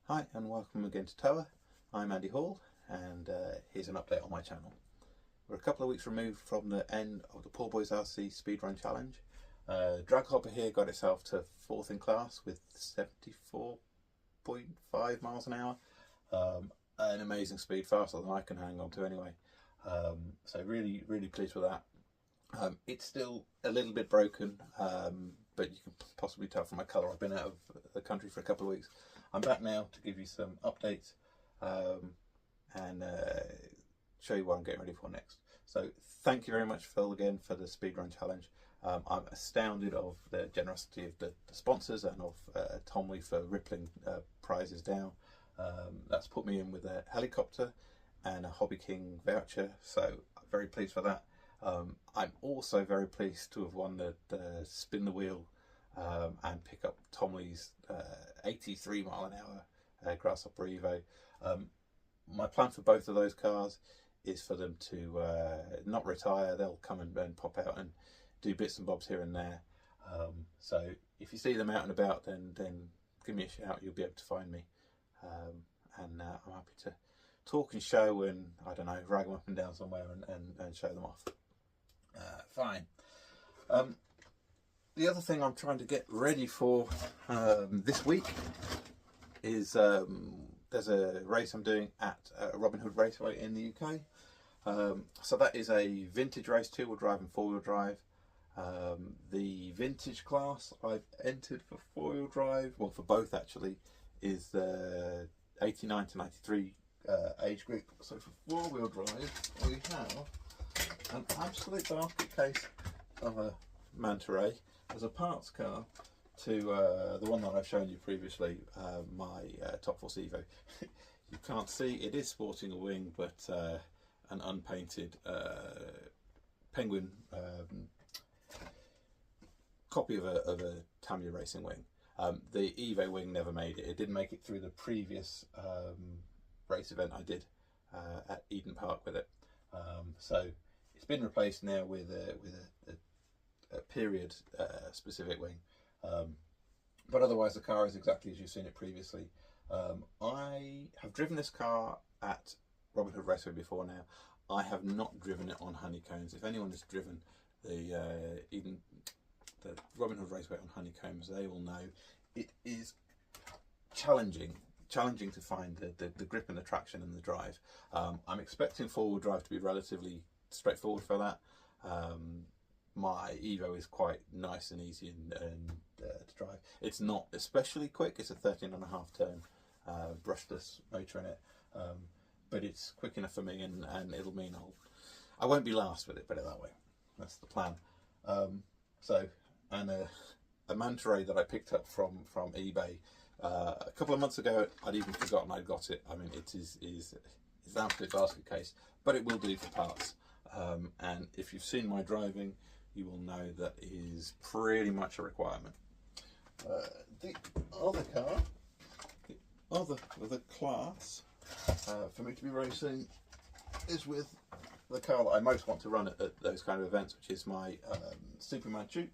Hi and welcome again to Toa. I'm Andy Hall and here's an update on my channel. We're a couple of weeks removed from the end of the Poor Boys RC Speedrun Challenge. Draghopper here got itself to 4th in class with 74.5 miles an hour. An amazing speed, faster than I can hang on to anyway. So really pleased with that. It's still a little bit broken, but you can possibly tell from my colour I've been out of the country for a couple of weeks. I'm back now to give you some updates and show you what I'm getting ready for next. So thank you very much, Phil, again for the Speedrun Challenge. I'm astounded of the generosity of the sponsors and of Tomley for rippling prizes down. That's put me in with a helicopter and a Hobby King voucher, so I'm very pleased for that. I'm also very pleased to have won the spin the wheel and pick up Tomley's 83 mile an hour Grasshopper Evo. My plan for both of those cars is for them to not retire. They'll come and pop out and do bits and bobs here and there. So if you see them out and about, then give me a shout. You'll be able to find me, and I'm happy to talk and show and, I don't know, drag them up and down somewhere and show them off. Fine. The other thing I'm trying to get ready for this week is there's a race I'm doing at Robin Hood Raceway in the UK. So that is a vintage race, 2-wheel drive and 4-wheel drive. The vintage class I've entered for 4-wheel drive, well for both actually, is the 89 to 93 age group. So for 4-wheel drive we have an absolute basket case of a Manta Ray as a parts car to the one that I've shown you previously, my Top Force Evo. You can't see, it is sporting a wing, but an unpainted Penguin copy of a Tamiya Racing wing. The Evo wing never made it. It didn't make it through the previous race event I did at Eden Park with it. So it's been replaced now with a period specific wing, but otherwise the car is exactly as you've seen it previously. I have driven this car at Robin Hood Raceway before now. I have not driven it on honeycombs. If anyone has driven the Robin Hood Raceway on honeycombs, they will know it is challenging to find the grip and the traction and the drive. I'm expecting 4-wheel drive to be relatively straightforward for that. My Evo is quite nice and easy to drive. It's not especially quick. It's a 13.5 turn brushless motor in it, but it's quick enough for me, and it'll mean I won't be last with it, put it that way. That's the plan. And a Manta Ray that I picked up from eBay a couple of months ago. I'd even forgotten I'd got it. I mean, it is an absolute basket case, but it will do for parts. And if you've seen my driving, you will know that is pretty much a requirement. The other car, the other class for me to be racing is with the car that I most want to run at those kind of events, which is my Superman Shoot.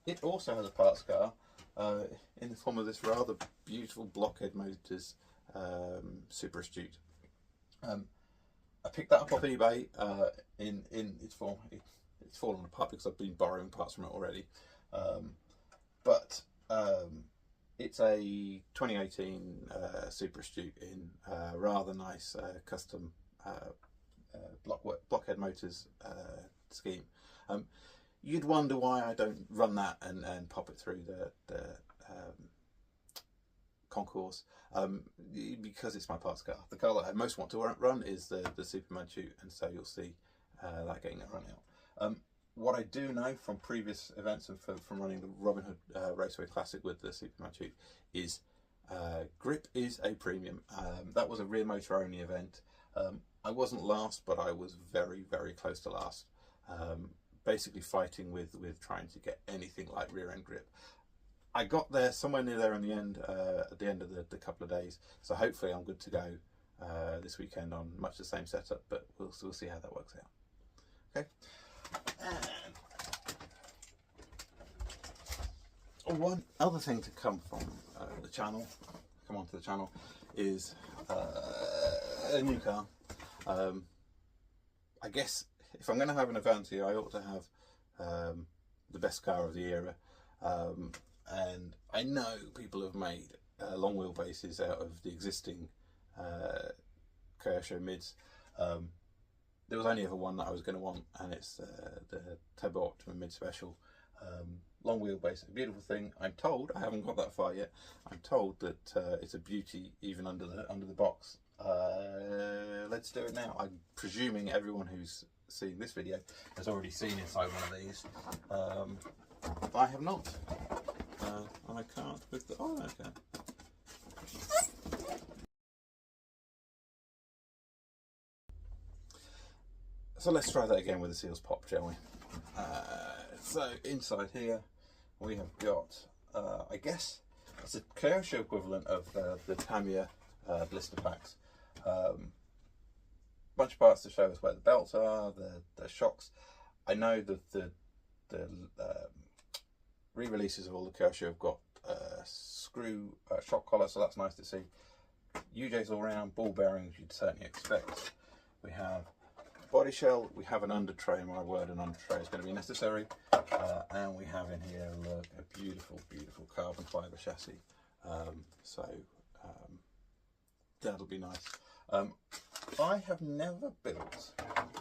It also has a parts car in the form of this rather beautiful Blockhead Motors Super Astute. I picked that up off eBay in its form. It's fallen apart because I've been borrowing parts from it already. But it's a 2018 Super Astute in rather nice custom Blockhead Motors scheme. You'd wonder why I don't run that and pop it through the concourse, because it's my parts car. The car that I most want to run is the Superman Shoot, and so you'll see that getting a run out. What I do know from previous events and from running the Robin Hood Raceway Classic with the Superman Shoot is grip is a premium. That was a rear motor only event. I wasn't last, but I was very close to last. Basically fighting with trying to get anything like rear end grip. I got there somewhere near there in the end, at the end of the couple of days. So hopefully I'm good to go this weekend on much the same setup, but we'll see how that works out. Okay. And one other thing to come from the channel, come come onto the channel is a new car. I guess if I'm going to have an Avanti, I ought to have the best car of the era. And I know people have made long wheelbases out of the existing Kyosho mids. There was only ever one that I was going to want, and it's the Turbo Optima Mid Special. Long wheelbase, a beautiful thing. I'm told, I haven't got that far yet, I'm told that it's a beauty even under the box. Let's do it now. I'm presuming everyone who's seeing this video has already seen inside one of these. I have not, and I can't with the, oh, okay. So let's try that again with the seals pop, shall we? So inside here we have got, I guess it's a Kyosho equivalent of the Tamiya blister packs. Bunch of parts to show us where the belts are, the shocks. I know that the re-releases of all the Kyosho have got screw shock collar, so that's nice to see. UJs all round, ball bearings you'd certainly expect. We have body shell, we have an under tray. My word, an under tray is going to be necessary. And we have in here, look, a beautiful, beautiful carbon fibre chassis. That'll be nice. I have never built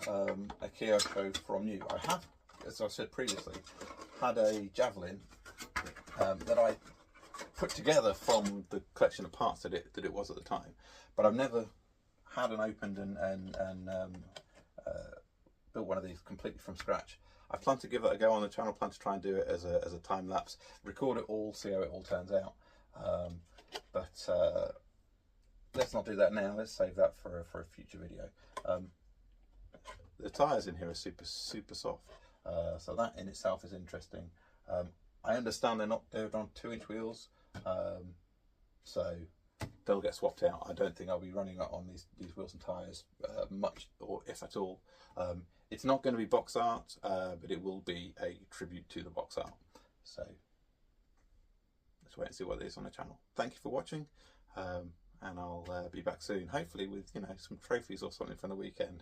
a Kyosho from new. I have, as I said previously, had a Javelin that I put together from the collection of parts that it was at the time, but I've never had an opened and built one of these completely from scratch. I plan to give it a go on the channel, plan to try and do it as a time lapse, record it all, see how it all turns out. But let's not do that now, let's save that for a future video. The tyres in here are super soft, so that in itself is interesting. I understand they're on 2-inch wheels, so they'll get swapped out. I don't think I'll be running on these wheels and tyres much, or if at all. It's not going to be box art, but it will be a tribute to the box art. So let's wait and see what it is on the channel. Thank you for watching, and I'll be back soon, hopefully with some trophies or something from the weekend.